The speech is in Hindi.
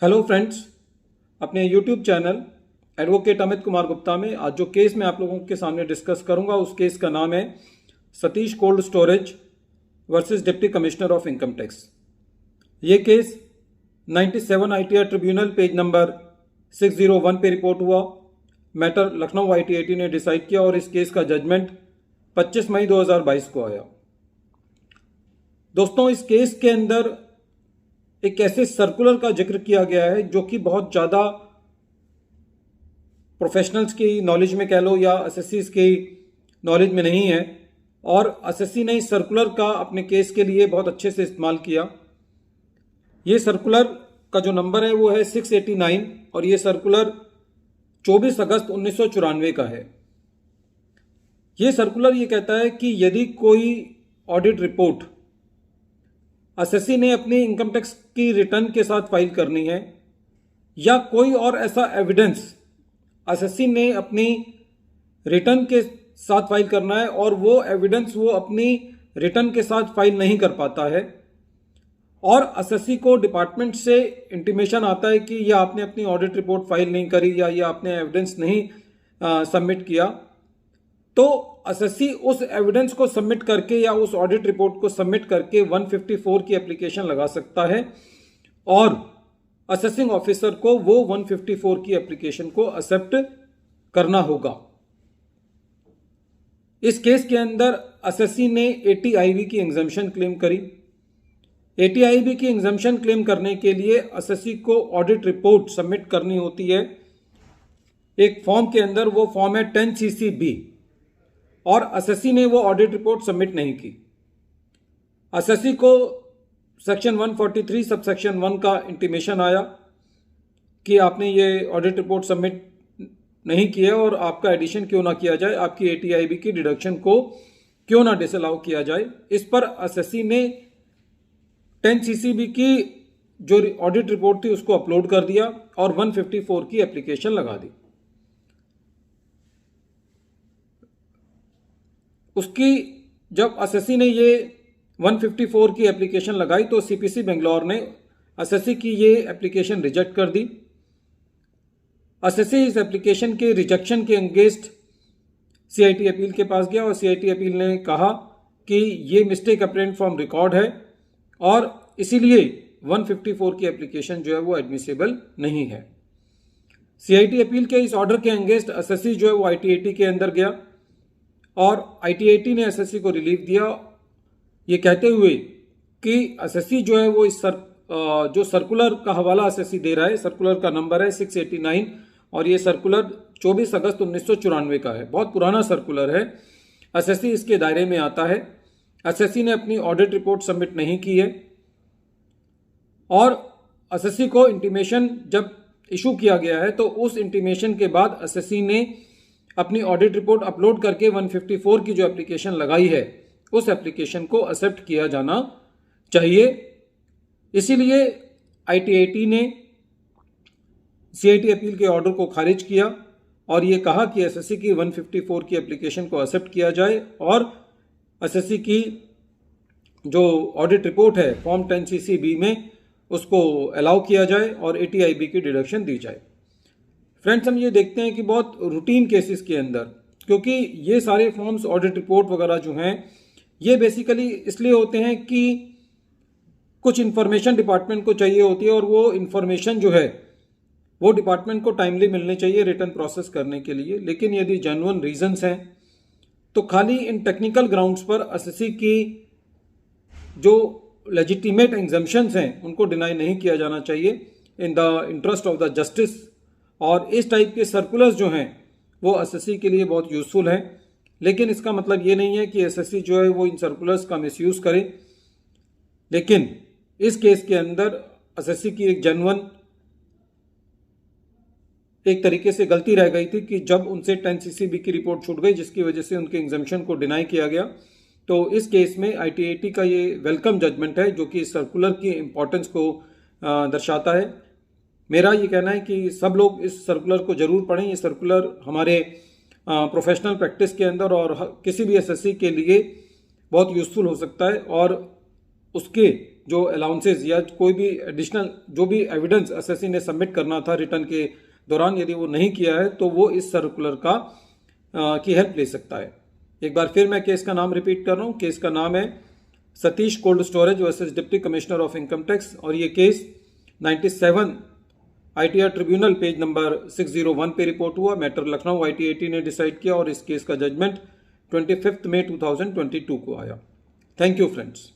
हेलो फ्रेंड्स, अपने YouTube channel advocate Amit Kumar Gupta में आज जो केस मैं आप लोगों के सामने डिस्कस करूंगा उस केस का नाम है Satish cold storage versus deputy commissioner of income tax. ये case 97 ITR tribunal page number 601 पे रिपोर्ट हुआ। मैटर लखनऊ आईटीआईटी ने डिसाइड किया और इस केस का जजमेंट 25 मई 2022 को आया। दोस्तों, इस केस के अंदर एक ऐसे सर्कुलर का जिक्र किया गया है जो कि बहुत ज़्यादा प्रोफेशनल्स की नॉलेज में कह लो या एसएससीज की नॉलेज में नहीं है, और एसएससी ने इस सर्कुलर का अपने केस के लिए बहुत अच्छे से इस्तेमाल किया। ये सर्कुलर का जो नंबर है वो है 689 और ये सर्कुलर 24 अगस्त 1994 का है। ये सर्कुलर ये कहता है कि यदि कोई ऑडिट रिपोर्ट एसएससी ने अपनी इनकम टैक्स की रिटर्न के साथ फाइल करनी है या कोई और ऐसा एविडेंस एसएससी ने अपनी रिटर्न के साथ फाइल करना है और वो एविडेंस वो अपनी रिटर्न के साथ फाइल नहीं कर पाता है और एसएससी को डिपार्टमेंट से इंटीमेशन आता है कि या आपने अपनी ऑडिट रिपोर्ट फाइल नहीं करी या आपने एविडेंस नहीं सबमिट किया, तो एसएससी उस एविडेंस को सबमिट करके या उस ऑडिट रिपोर्ट को सबमिट करके 154 की एप्लीकेशन लगा सकता है और असेसिंग ऑफिसर को वो 154 की एप्लीकेशन को एक्सेप्ट करना होगा। इस केस के अंदर एसएससी ने एटीआईबी की एग्जम्पशन क्लेम करी। एटीआईबी की एग्जम्पशन क्लेम करने के लिए एसएससी को ऑडिट रिपोर्ट सबमिट करनी होती है एक फॉर्म के अंदर। वो फॉर्म है 10CC-B और एसएससी ने वो ऑडिट रिपोर्ट सबमिट नहीं की। एसएससी को सेक्शन 143 सब सेक्शन 1 का इंटीमेशन आया कि आपने ये ऑडिट रिपोर्ट सबमिट नहीं की है और आपका एडिशन क्यों ना किया जाए, आपकी एटीआईबी की डिडक्शन को क्यों ना डिसअलाउ किया जाए। इस पर एसएससी ने 10CC-B की जो ऑडिट रिपोर्ट थी उसको अपलोड कर दिया और 154 की एप्लीकेशन लगा दी। उसकी जब एसएससी ने ये 154 की एप्लीकेशन लगाई तो सीपीसी बेंगलोर ने एसएससी की ये एप्लीकेशन रिजेक्ट कर दी। एसएससी इस एप्लीकेशन के रिजेक्शन के अगेंस्ट सीआईटी अपील के पास गया और सीआईटी अपील ने कहा कि ये मिस्टेक अपरेंट फ्रॉम रिकॉर्ड है और इसीलिए 154 की एप्लीकेशन जो है वो एडमिसिबल नहीं है। सीआईटी अपील के इस ऑर्डर के अगेंस्ट एसएससी जो है वो आईटीआईटी के अंदर गया और आईटीआईटी ने एसएससी को रिलीफ दिया ये कहते हुए कि एसएससी जो है वो जो सर्कुलर का हवाला एसएससी दे रहा है, सर्कुलर का नंबर है 689 और ये सर्कुलर 24 अगस्त 1994 का है। बहुत पुराना सर्कुलर है। एसएससी इसके दायरे में आता है। एसएससी ने अपनी ऑडिट रिपोर्ट सबमिट नहीं की है और एसएससी को इंटीमेशन जब इशू किया गया है तो उस इंटीमेशन के बाद एसएससी ने अपनी ऑडिट रिपोर्ट अपलोड करके 154 की जो एप्लीकेशन लगाई है उस एप्लीकेशन को एक्सेप्ट किया जाना चाहिए। इसीलिए आईटीआईटी ने सीआईटी अपील के ऑर्डर को खारिज किया और ये कहा कि एसएससी की 154 की एप्लीकेशन को एक्सेप्ट किया जाए और एसएससी की जो ऑडिट रिपोर्ट है फॉर्म 10CC-B में उसको अलाउ किया जाए और एटीआईबी की डिडक्शन दी जाए। फ्रेंड्स, हम ये देखते हैं कि बहुत रूटीन केसेस के अंदर, क्योंकि ये सारे फॉर्म्स ऑडिट रिपोर्ट वगैरह जो हैं ये बेसिकली इसलिए होते हैं कि कुछ इन्फॉर्मेशन डिपार्टमेंट को चाहिए होती है और वो इन्फॉर्मेशन जो है वो डिपार्टमेंट को टाइमली मिलनी चाहिए रिटर्न प्रोसेस करने के लिए। लेकिन यदि जेन्युइन रीजंस हैं तो खाली इन टेक्निकल ग्राउंड्स पर एसएससी की जो लेजिटिमेट एग्जम्पशंस हैं उनको डिनाई नहीं किया जाना चाहिए in the interest of the justice. और इस टाइप के सर्कुलर्स जो हैं वो एसएससी के लिए बहुत यूजफुल हैं, लेकिन इसका मतलब ये नहीं है कि एसएससी जो है वो इन सर्कुलर्स का मिसयूज करे। लेकिन इस केस के अंदर एसएससी की एक जेन्युइन एक तरीके से गलती रह गई थी कि जब उनसे 10CC-B की रिपोर्ट छूट गई जिसकी वजह से उनके एग्जम्पशन को डिनाई किया गया। तो इस केस में आईटीआईटी का ये वेलकम जजमेंट है जो कि इस सर्कुलर की इम्पोर्टेंस को दर्शाता है। मेरा ये कहना है कि सब लोग इस सर्कुलर को जरूर पढ़ें। ये सर्कुलर हमारे प्रोफेशनल प्रैक्टिस के अंदर और किसी भी एसएससी के लिए बहुत यूजफुल हो सकता है और उसके जो अलाउंसेस या कोई भी एडिशनल जो भी एविडेंस एसएससी ने सबमिट करना था रिटर्न के दौरान, यदि वो नहीं किया है तो वो इस सर्कुलर की हेल्प ले सकता है। एक बार फिर मैं केस का नाम रिपीट कर रहा हूँ। केस का नाम है Satish cold storage versus deputy commissioner of income tax, और ये case 97 ITR tribunal page number 601 पे रिपोर्ट हुआ। मैटर लखनऊ ITAT ने डिसाइड किया और इस केस का जजमेंट 25 मई 2022 को आया। Thank you friends.